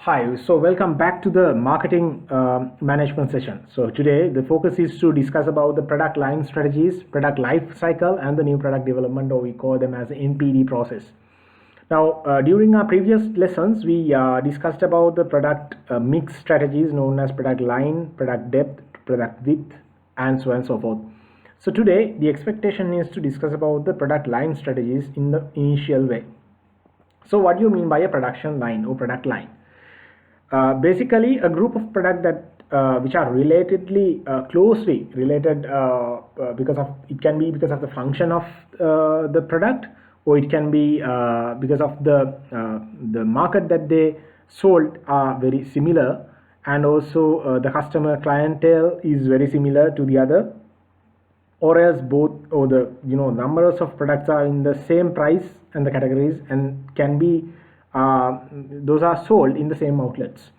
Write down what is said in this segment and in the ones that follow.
Hi, so welcome back to the marketing management session. So today the focus is to discuss about the product line strategies, product life cycle, and the new product development, or we call them as the NPD process. Now, during our previous lessons, we discussed about the product mix strategies known as product line, product depth, product width, and so on and so forth. So today the expectation is to discuss about the product line strategies in the initial way. So what do you mean by a production line or product line? Basically a group of products that which are relatedly closely related because of it can be because of the function of the product, or it can be because of the market that they sold are very similar, and also the customer clientele is very similar to the other, or else both, or the numbers of products are in the same price and the categories, and can be those are sold in the same outlets,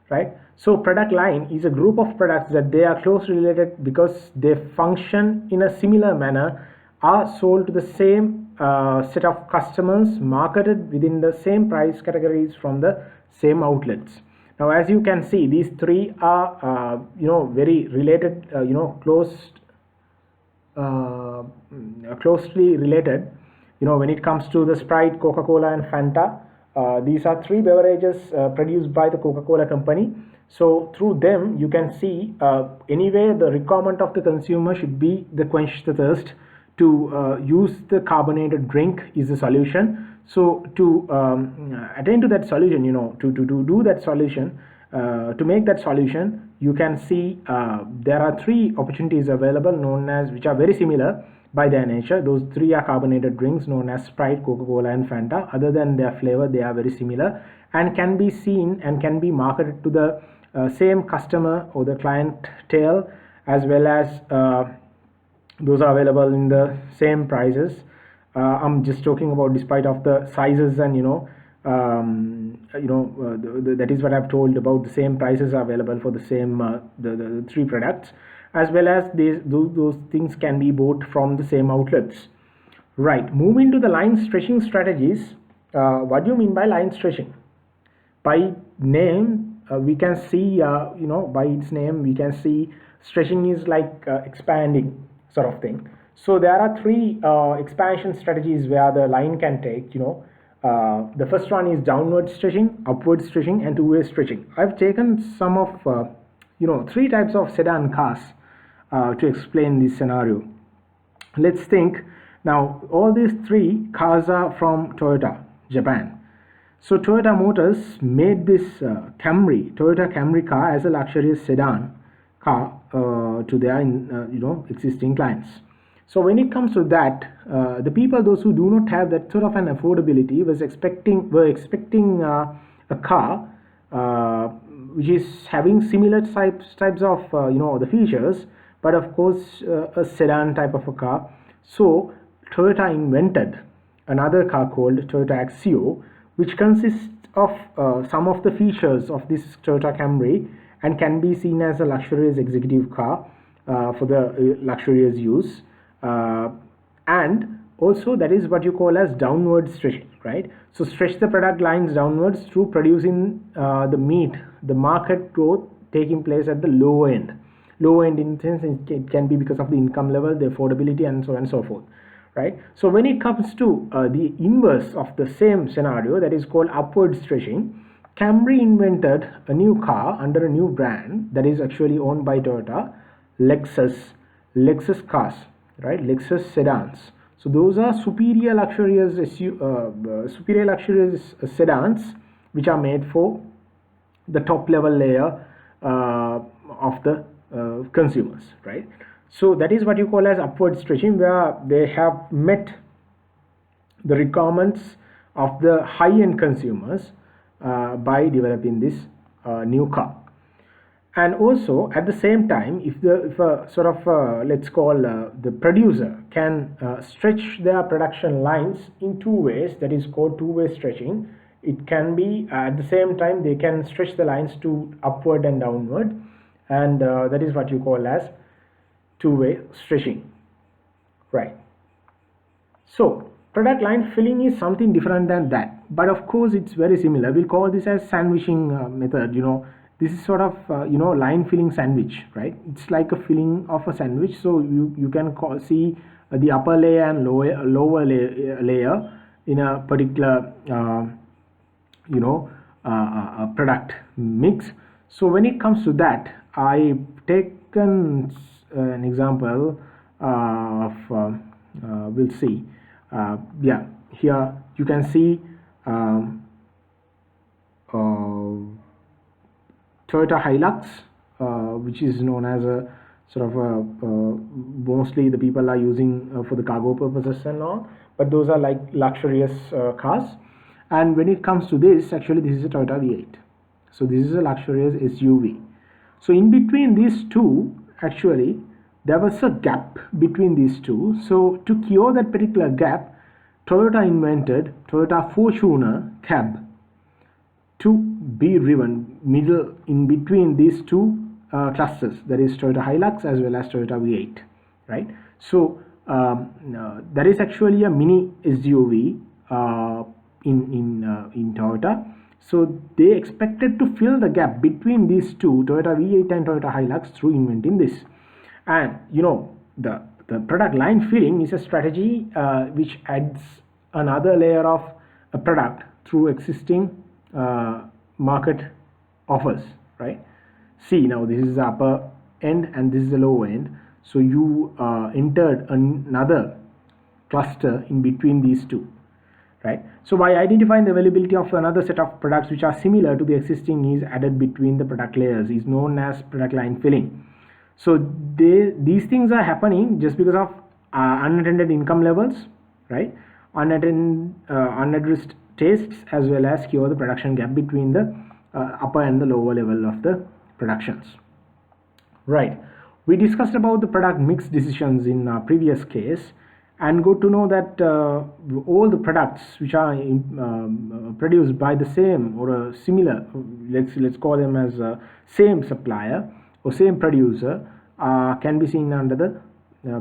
right? So product line is a group of products that they are closely related because they function in a similar manner, are sold to the same set of customers, marketed within the same price categories from the same outlets. Now as you can see, these three are very related, closely related. When it comes to the Sprite, Coca-Cola, and Fanta, these are three beverages produced by the Coca-Cola company. So through them you can see anyway the requirement of the consumer should be the quench the thirst. To use the carbonated drink is the solution. So to attain to that solution, to do that solution, to make that solution, you can see there are three opportunities available, known as, which are very similar by their nature. Those three are carbonated drinks known as Sprite, Coca-Cola, and Fanta. Other than their flavor, they are very similar and can be seen and can be marketed to the same customer or the clientele, as well as those are available in the same prices. I'm just talking about despite of the sizes, and that is what I've told about. The same prices are available for the same the three products, as well as those things can be bought from the same outlets. Right, moving to the line stretching strategies. What do you mean by line stretching? By name, we can see, by its name we can see stretching is like expanding sort of thing. So there are three expansion strategies where the line can take. The first one is downward stretching, upward stretching, and two-way stretching. I've taken some of three types of sedan cars to explain this scenario. Let's think. Now all these three cars are from Toyota, Japan. So Toyota Motors made this Toyota Camry car as a luxurious sedan car to their existing clients. So when it comes to that, the people, those who do not have that sort of an affordability, were expecting a car which is having similar types of the features, but of course a sedan type of a car. So Toyota invented another car called Toyota Axio, which consists of some of the features of this Toyota Camry and can be seen as a luxurious executive car for the luxurious use. And also that is what you call as downward stretching, right? So stretch the product lines downwards through producing the market growth taking place at the low end in the sense it can be because of the income level, the affordability, and so on and so forth, right? So when it comes to the inverse of the same scenario, that is called upward stretching, Camry invented a new car under a new brand that is actually owned by Toyota, Lexus cars, right? Lexus sedans. So those are superior luxurious sedans which are made for the top level layer of the consumers, right? So that is what you call as upward stretching, where they have met the requirements of the high-end consumers by developing this new car. And also at the same time, if a sort of let's call the producer can stretch their production lines in two ways, that is called two-way stretching. It can be at the same time they can stretch the lines to upward and downward, and that is what you call as two-way stretching, right? So product line filling is something different than that. but of course it's very similar. We'll call this as sandwiching method. This is sort of line filling sandwich, right? It's like a filling of a sandwich. So you can see the upper layer and lower layer in a particular product mix. So when it comes to that, I've taken an example of we'll see. Yeah, here you can see Toyota Hilux, which is known as a sort of mostly the people are using for the cargo purposes and all, but those are like luxurious cars. And when it comes to this, actually this is a Toyota V8. So this is a luxurious SUV. So in between these two, actually there was a gap between these two. So to cure that particular gap, Toyota invented Toyota Fortuner cab to be driven middle in between these two clusters, that is Toyota Hilux as well as Toyota V8, right? So that is actually a mini SUV in Toyota. So they expected to fill the gap between these two, Toyota V8 and Toyota Hilux, through inventing this. And the product line filling is a strategy which adds another layer of a product through existing market offers, right? See, now this is the upper end and this is the lower end. So you entered another cluster in between these two, right? So by identifying the availability of another set of products which are similar to the existing needs added between the product layers is known as product line filling. So these things are happening just because of unattended income levels, right? Unaddressed tastes, as well as cure the production gap between the upper and the lower level of the productions, right? We discussed about the product mix decisions in our previous case, and got to know that all the products which are produced by the same or a similar, let's call them as a same supplier or same producer, can be seen under the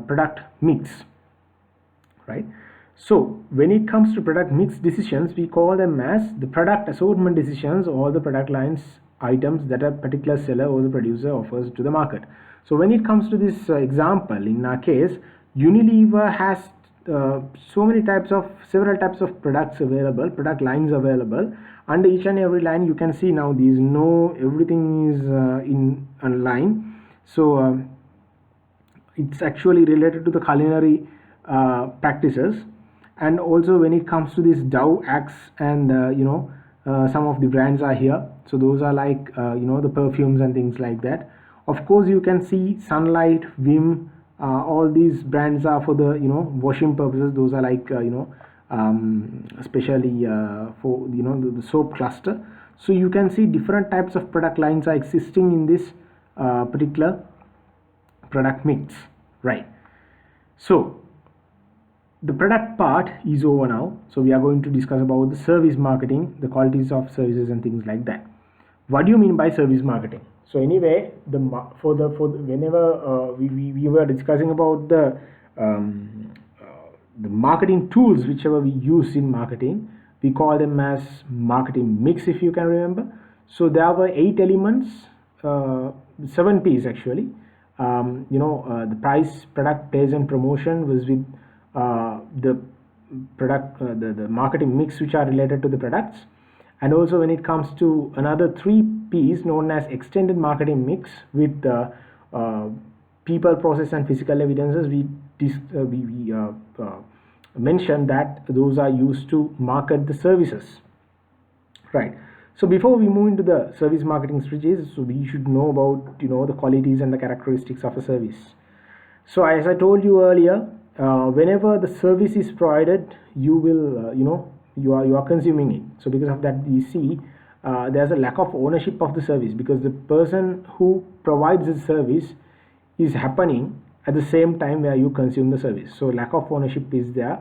product mix, right? So when it comes to product mix decisions, we call them as the product assortment decisions, or the product lines items that a particular seller or the producer offers to the market. So when it comes to this example, in our case, Unilever has several types of products available, product lines available. Under each and every line, you can see now everything is in a line. So it's actually related to the culinary practices. And also when it comes to this Dow, Axe, and some of the brands are here. So those are like the perfumes and things like that. Of course, you can see Sunlight, Vim, all these brands are for the washing purposes. Those are like especially for the soap cluster. So you can see different types of product lines are existing in this particular product mix, right? So the product part is over now. So we are going to discuss about the service marketing, the qualities of services and things like that. What do you mean by service marketing? So anyway, whenever we were discussing about the marketing tools whichever we use in marketing, we call them as marketing mix, if you can remember. So there were 8 elements, 7 P's actually. The price, product, place and promotion was with the product, the marketing mix which are related to the products. And also when it comes to another 3 P's known as extended marketing mix with people, process and physical evidences, we mentioned that those are used to market the services, right? So before we move into the service marketing strategies, so we should know about the qualities and the characteristics of a service. So as I told you earlier, whenever the service is provided, you will you are consuming it. So because of that, we see there's a lack of ownership of the service, because the person who provides the service is happening at the same time where you consume the service. So lack of ownership is there,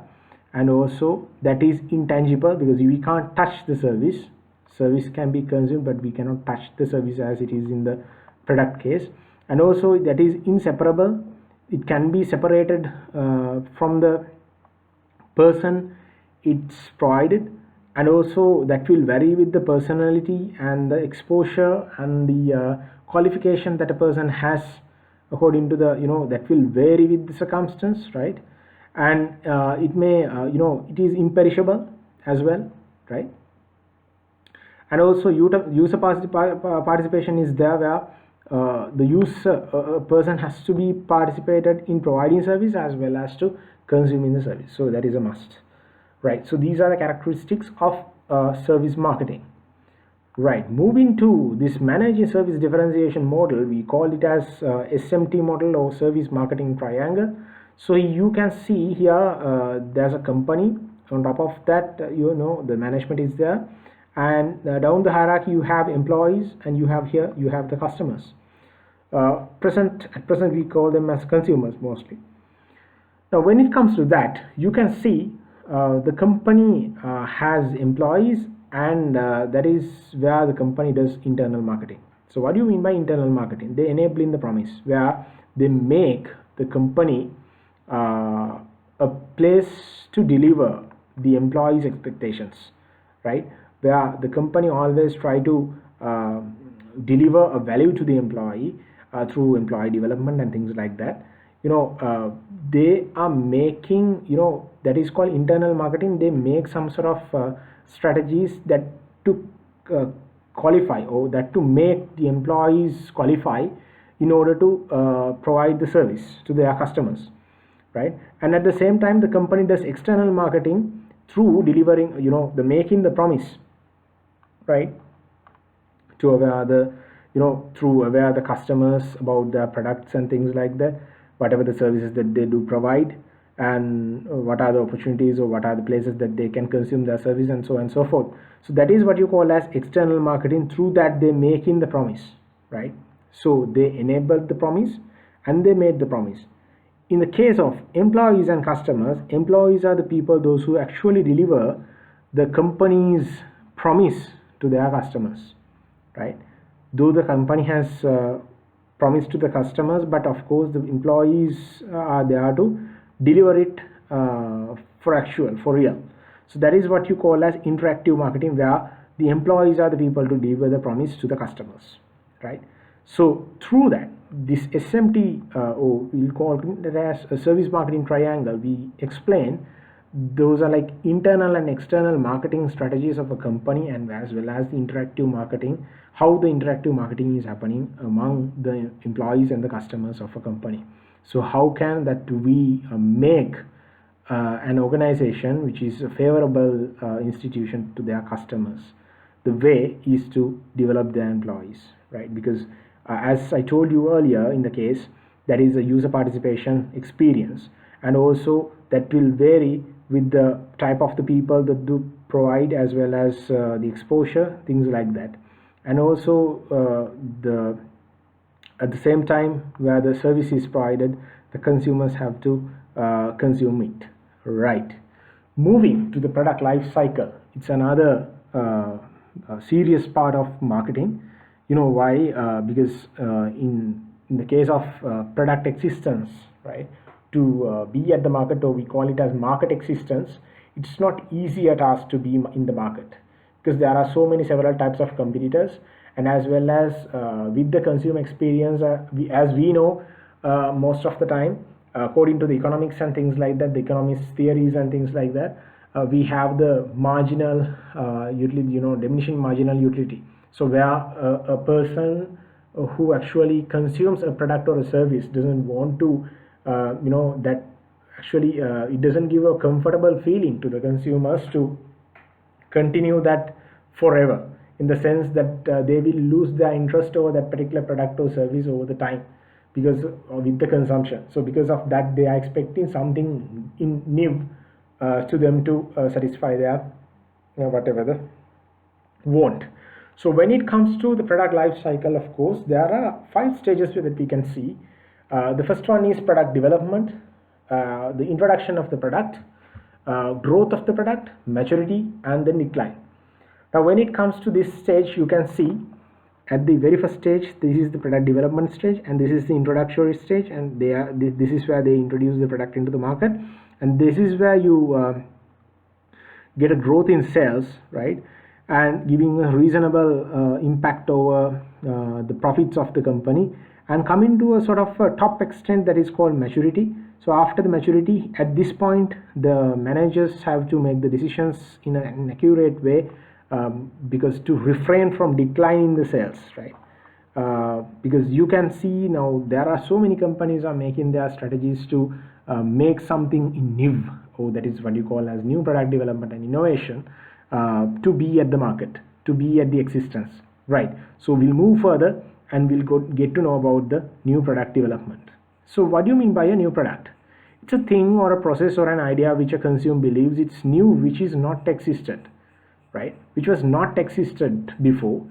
and also that is intangible, because we can't touch the service. Service can be consumed, but we cannot touch the service as it is in the product case. And also that is inseparable. It can be separated from the person it's provided, and also that will vary with the personality and the exposure and the qualification that a person has, according to the, that will vary with the circumstance, right? And it may, it is imperishable as well, right? And also user participation is there, where the user person has to be participated in providing service as well as to consuming the service, so that is a must, right? So these are the characteristics of service marketing. Right, moving to this managing service differentiation model, we call it as SMT model, or service marketing triangle. So you can see here there's a company. On top of that, the management is there, and down the hierarchy you have employees, and you have the customers. At present we call them as consumers mostly. Now when it comes to that, you can see the company has employees, and that is where the company does internal marketing. So what do you mean by internal marketing? They enable in the promise, where they make the company a place to deliver the employees' expectations, right? Where the company always try to deliver a value to the employee through employee development and things like that. They are making, that is called internal marketing. They make some sort of strategies that to qualify, or that to make the employees qualify in order to provide the service to their customers, right? And at the same time, the company does external marketing through delivering, the making the promise, right, to aware the, through aware the customers about their products and things like that, whatever the services that they do provide, and what are the opportunities, or what are the places that they can consume their service, and so on and so forth. So that is what you call as external marketing. Through that, they making the promise, right? So they enabled the promise and they made the promise. In the case of employees and customers, employees are the people, those who actually deliver the company's promise to their customers, right? Though the company has promised to the customers, but of course the employees are there to deliver it for real. So that is what you call as interactive marketing, where the employees are the people to deliver the promise to the customers, right? So through that, this SMT, or we'll call it as a service marketing triangle, we explain those are like internal and external marketing strategies of a company, and as well as the interactive marketing, how the interactive marketing is happening among the employees and the customers of a company. So how can that we make an organization which is a favorable institution to their customers? The way is to develop their employees, right? Because as I told you earlier, in the case, that is a user participation experience, and also that will vary with the type of the people that do provide, as well as the exposure, things like that. And also at the same time, where the service is provided, the consumers have to consume it, right? Moving to the product life cycle, it's another serious part of marketing. Why? Because in the case of product existence, right, to be at the market, or we call it as market existence, it's not easy at us to be in the market, because there are several types of competitors, and as well as with the consumer experience, as we know, most of the time, according to the economics and things like that, the economics theories and things like that, we have the marginal utility, diminishing marginal utility. So where a person who actually consumes a product or a service doesn't want to, that actually it doesn't give a comfortable feeling to the consumers to continue that forever, in the sense that they will lose their interest over that particular product or service over the time, because with the consumption. So because of that, they are expecting something new to them to satisfy their whatever the want. So when it comes to the product life cycle, of course, there are 5 stages that we can see. The first one is product development, the introduction of the product, growth of the product, maturity, and then decline. Now when it comes to this stage, you can see at the very first stage, this is the product development stage, and this is the introductory stage, and this is where they introduce the product into the market, and this is where you get a growth in sales, right, and giving a reasonable impact over the profits of the company, and coming to a sort of a top extent that is called maturity. So after the maturity, at this point the managers have to make the decisions in an accurate way, because to refrain from declining the sales, right. Because you can see now there are so many companies are making their strategies to make something in NIV, or that is what you call as new product development and innovation, to be at the market, to be at the existence, right. So we'll move further and we'll get to know about the new product development. So what do you mean by a new product? It's a thing or a process or an idea which a consumer believes it's new, which is not existed, right, which was not existed before,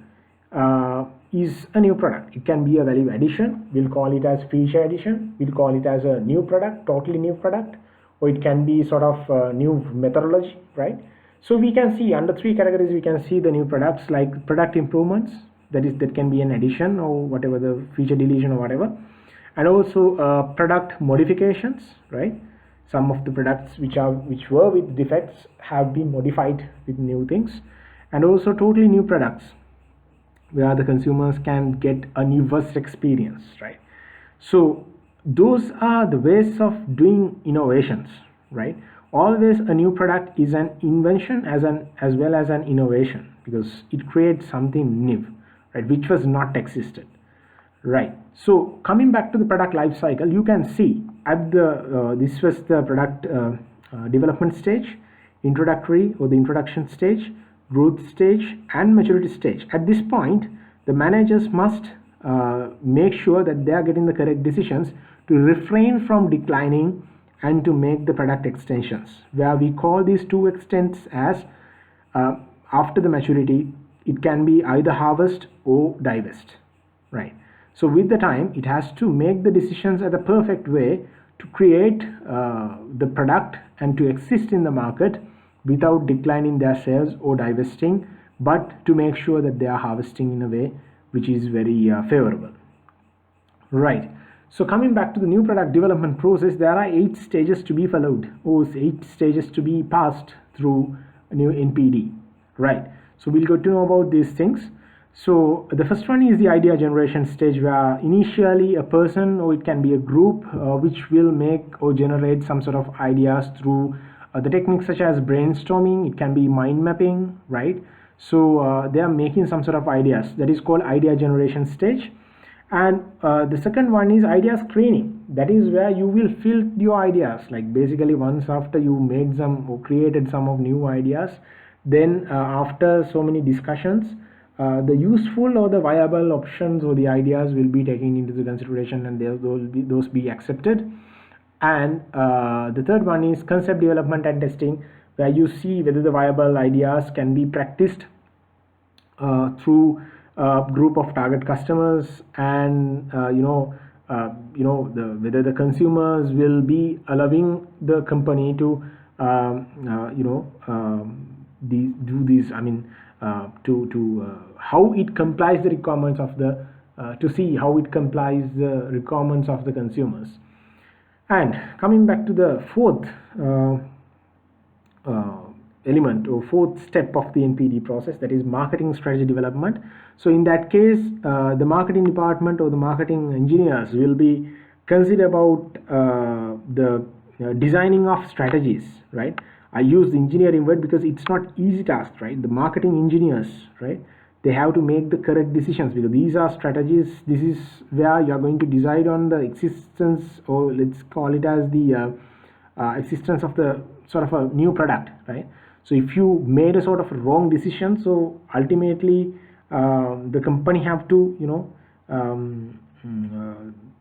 is a new product. It can be a value addition, we'll call it as feature addition, we'll call it as a new product, totally new product, or it can be sort of a new methodology, right. So we can see under three categories, we can see the new products, like product improvements, that can be an addition or whatever, the feature deletion or whatever, and also product modifications, right. Some of the products which were with defects have been modified with new things, and also totally new products where the consumers can get a new vast experience, right. So those are the ways of doing innovations, right. Always a new product is an invention as well as an innovation, because it creates something new, right, which was not existed, right. So coming back to the product life cycle, you can see at the this was the product development stage, introductory or the introduction stage, growth stage, and maturity stage. At this point, the managers must make sure that they are getting the correct decisions to refrain from declining and to make the product extensions, where we call these two extents as after the maturity, it can be either harvest or divest, right. So with the time, it has to make the decisions at the perfect way to create the product and to exist in the market without declining their sales or divesting, but to make sure that they are harvesting in a way which is very favorable, right. So coming back to the new product development process, there are 8 stages to be followed, or 8 stages to be passed through a new NPD, right. So we'll get to know about these things. So the first one is the idea generation stage, where initially a person, or it can be a group, which will make or generate some sort of ideas through the techniques such as brainstorming. It can be mind mapping, right. So they are making some sort of ideas, that is called idea generation stage. And the second one is idea screening, that is where you will filter your ideas, like basically once after you made some or created some of new ideas, then after so many discussions, the useful or the viable options or the ideas will be taken into the consideration, and those be accepted. And the third one is concept development and testing, where you see whether the viable ideas can be practiced through a group of target customers, and whether the consumers will be allowing the company to do these. I mean, how it complies the requirements of the to see how it complies the requirements of the consumers. And coming back to the fourth element or fourth step of the NPD process, that is marketing strategy development. So in that case, the marketing department or the marketing engineers will be consider about the designing of strategies, right. I use the engineering word because it's not easy task, right. The marketing engineers, right, they have to make the correct decisions, because these are strategies. This is where you are going to decide on the existence, or let's call it as the existence of the sort of a new product, right. So if you made a sort of wrong decision, so ultimately the company have to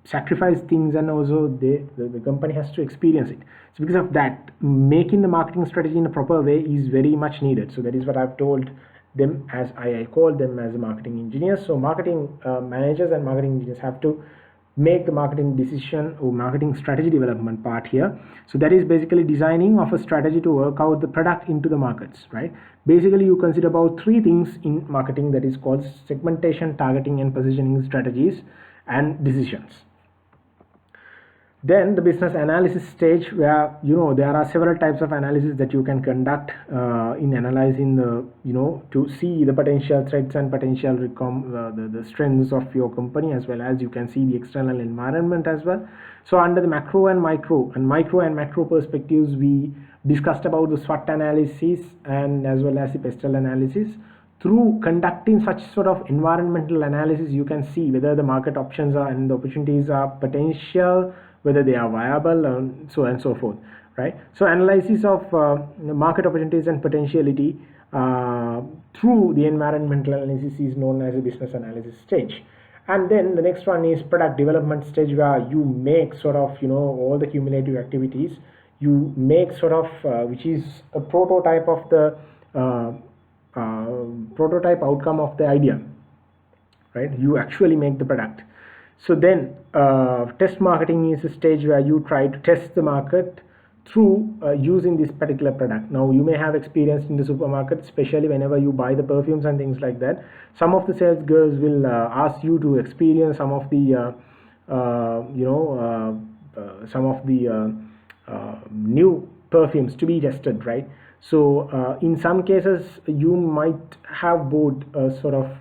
sacrifice things, and also the company has to experience it. So because of that, making the marketing strategy in a proper way is very much needed. So that is what I've told them, as I call them as marketing engineers. So marketing managers and marketing engineers have to make the marketing decision or marketing strategy development part here. So that is basically designing of a strategy to work out the product into the markets, right. Basically you consider about 3 things in marketing, that is called segmentation, targeting, and positioning strategies and decisions. Then the business analysis stage, where there are several types of analysis that you can conduct in analyzing to see the potential threats and potential the strengths of your company, as well as you can see the external environment as well. So under the micro and macro perspectives, we discussed about the SWOT analysis and as well as the pestle analysis. Through conducting such sort of environmental analysis, you can see whether the market options are and the opportunities are potential, whether they are viable, and so on and so forth, right? So analysis of market opportunities and potentiality through the environmental analysis is known as a business analysis stage. And then the next one is product development stage, where you make sort of all the cumulative activities. You make sort of which is a prototype of the prototype outcome of the idea, right? You actually make the product. So then test marketing is a stage where you try to test the market through using this particular product. Now you may have experience in the supermarket, especially whenever you buy the perfumes and things like that. Some of the sales girls will ask you to experience some of the new perfumes to be tested, right? So in some cases you might have bought sort of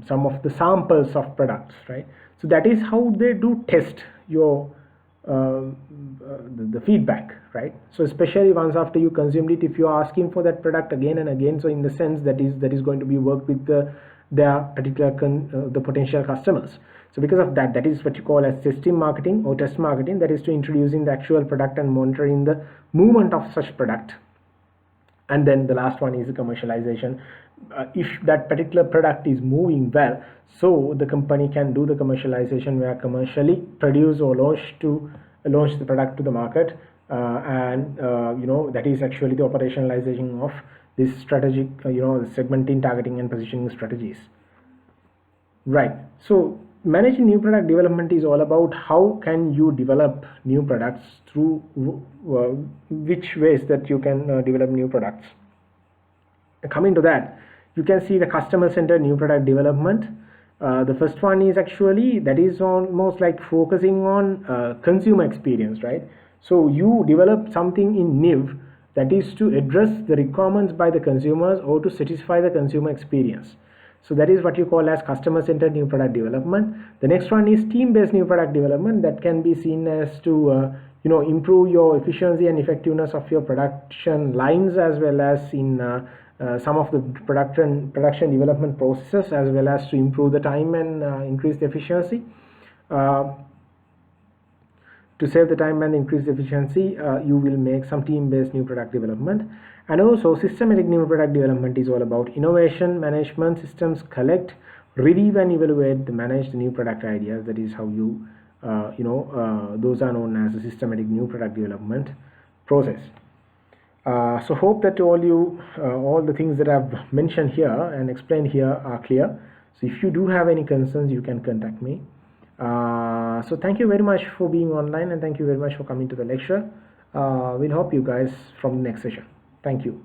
some of the samples of products, right? So that is how they do test your the feedback, right? So especially once after you consumed it, if you are asking for that product again and again, so in the sense that is going to be worked with their particular the potential customers. So because of that, that is what you call as testing marketing or test marketing, that is to introducing the actual product and monitoring the movement of such product. And then the last one is the commercialization. If that particular product is moving well, so the company can do the commercialization, where commercially produce or launch the product to the market, and that is actually the operationalization of this strategic segmenting, targeting and positioning strategies, right? So managing new product development is all about how can you develop new products, through which ways that you can develop new products. Coming to that, you can see the customer-centered new product development. The first one is actually, that is almost like focusing on consumer experience, right? So you develop something in NIV that is to address the requirements by the consumers or to satisfy the consumer experience. So that is what you call as customer-centered new product development. The next one is team-based new product development, that can be seen as to improve your efficiency and effectiveness of your production lines, as well as in some of the production development processes, as well as to improve the time and increase the efficiency. To save the time and increase the efficiency, you will make some team-based new product development. And also systematic new product development is all about innovation management systems, collect, review and evaluate the manage the new product ideas. That is how you those are known as the systematic new product development process. So hope that all the things that I've mentioned here and explained here are clear. So if you do have any concerns, you can contact me. So thank you very much for being online, and thank you very much for coming to the lecture. We'll hope you guys from the next session. Thank you.